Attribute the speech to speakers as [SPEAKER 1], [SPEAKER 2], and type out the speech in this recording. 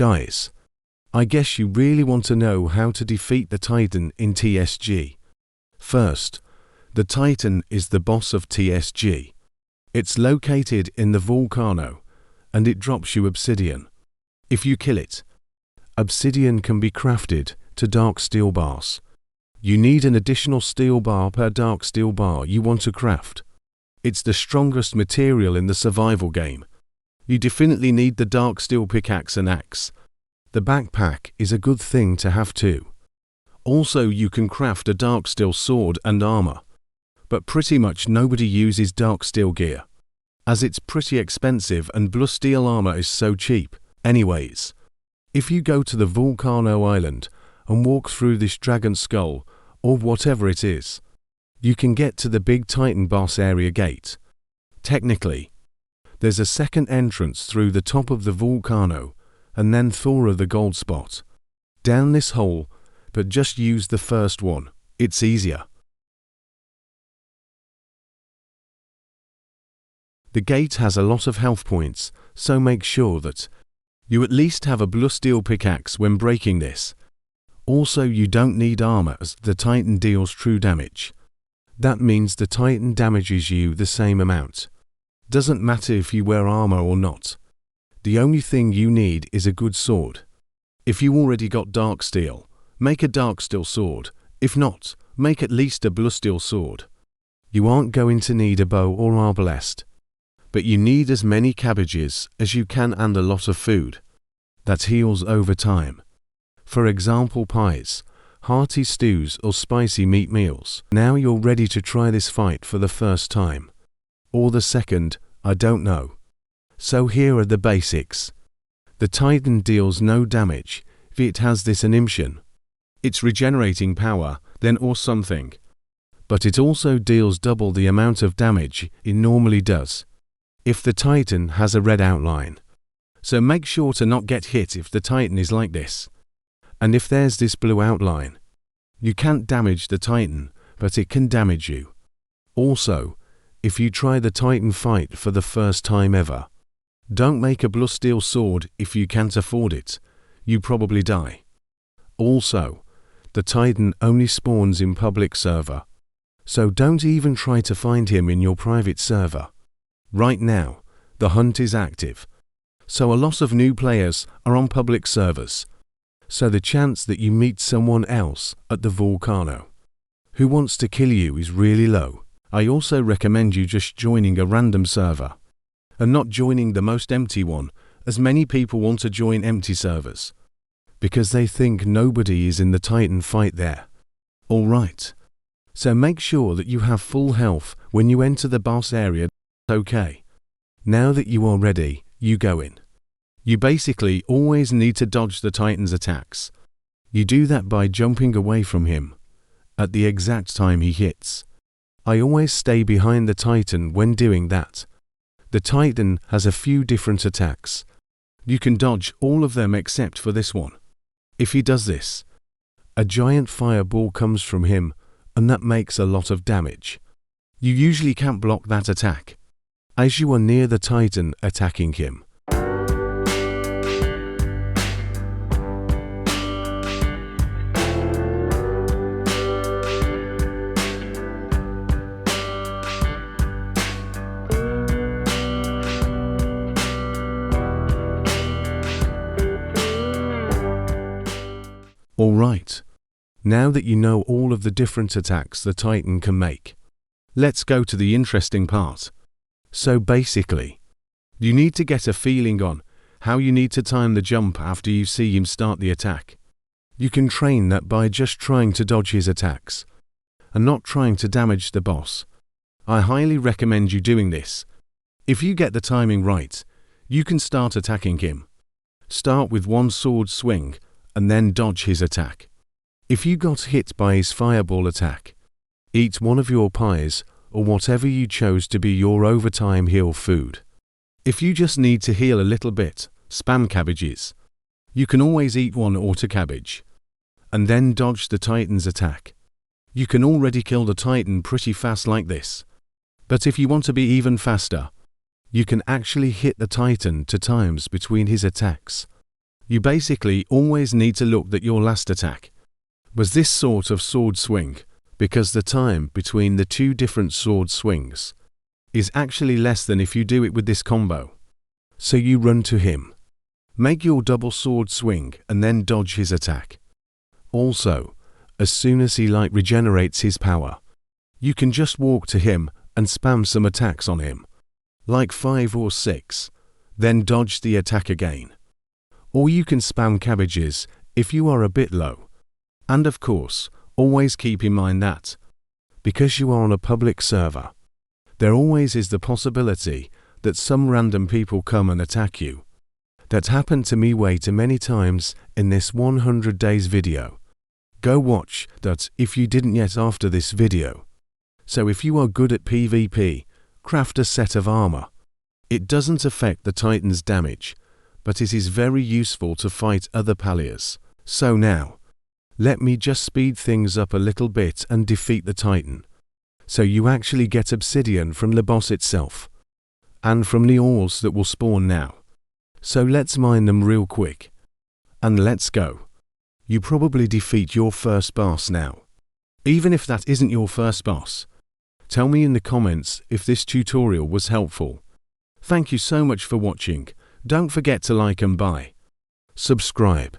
[SPEAKER 1] Guys, I guess you really want to know how to defeat the Titan in TSG. First, the Titan is the boss of TSG. It's located in the volcano, and it drops you obsidian. If you kill it, obsidian can be crafted to dark steel bars. You need an additional steel bar per dark steel bar you want to craft. It's the strongest material in the survival game. You definitely need the dark steel pickaxe and axe. The backpack is a good thing to have too. Also, you can craft a dark steel sword and armor. But pretty much nobody uses dark steel gear, as it's pretty expensive and blue steel armor is so cheap. Anyways, if you go to the Volcano Island and walk through this dragon skull, or whatever it is, you can get to the big Titan boss area gate. Technically, there's a second entrance through the top of the volcano, and then through the gold spot. Down this hole, but just use the first one, it's easier. The gate has a lot of health points, so make sure that you at least have a blue steel pickaxe when breaking this. Also, you don't need armor as the Titan deals true damage. That means the Titan damages you the same amount. Doesn't matter if you wear armor or not. The only thing you need is a good sword. If you already got dark steel, make a dark steel sword. If not, make at least a blue steel sword. You aren't going to need a bow or arbalest, but you need as many cabbages as you can and a lot of food. That heals over time. For example, pies, hearty stews or spicy meat meals. Now you're ready to try this fight for the first time. Or the second, I don't know. So here are the basics. The Titan deals no damage if it has this animation. It's regenerating power, then or something. But it also deals double the amount of damage it normally does if the Titan has a red outline. So make sure to not get hit if the Titan is like this. And if there's this blue outline, you can't damage the Titan, but it can damage you. Also, if you try the Titan fight for the first time ever, don't make a blue steel sword if you can't afford it. You probably die. Also, the Titan only spawns in public server, so don't even try to find him in your private server. Right now, the hunt is active, so a lot of new players are on public servers, so the chance that you meet someone else at the volcano who wants to kill you is really low. I also recommend you just joining a random server and not joining the most empty one, as many people want to join empty servers because they think nobody is in the Titan fight there. Alright, so make sure that you have full health when you enter the boss area. Okay, now that you are ready, you go in. You basically always need to dodge the Titan's attacks. You do that by jumping away from him at the exact time he hits. I always stay behind the Titan when doing that. The Titan has a few different attacks. You can dodge all of them except for this one. If he does this, a giant fireball comes from him, and that makes a lot of damage. You usually can't block that attack, as you are near the Titan attacking him. Alright, now that you know all of the different attacks the Titan can make, let's go to the interesting part. So basically, you need to get a feeling on how you need to time the jump after you see him start the attack. You can train that by just trying to dodge his attacks and not trying to damage the boss. I highly recommend you doing this. If you get the timing right, you can start attacking him. Start with one sword swing and then dodge his attack. If you got hit by his fireball attack, eat one of your pies or whatever you chose to be your overtime heal food. If you just need to heal a little bit, spam cabbages. You can always eat one auto cabbage and then dodge the Titan's attack. You can already kill the Titan pretty fast like this. But if you want to be even faster, you can actually hit the Titan 2 times between his attacks. You basically always need to look at your last attack. Was this sort of sword swing, because the time between the two different sword swings is actually less than if you do it with this combo. So you run to him, make your double sword swing and then dodge his attack. Also, as soon as he regenerates his power, you can just walk to him and spam some attacks on him, like 5 or 6, then dodge the attack again. Or you can spam cabbages if you are a bit low. And of course, always keep in mind that, because you are on a public server, there always is the possibility that some random people come and attack you. That happened to me way too many times in this 100 days video. Go watch that if you didn't yet after this video. So if you are good at PvP, craft a set of armor. It doesn't affect the Titan's damage, but it is very useful to fight other players. So now, let me just speed things up a little bit and defeat the Titan. So you actually get obsidian from the boss itself, and from the ores that will spawn now. So let's mine them real quick. And let's go. You probably defeat your first boss now. Even if that isn't your first boss, tell me in the comments if this tutorial was helpful. Thank you so much for watching. Don't forget to like and subscribe.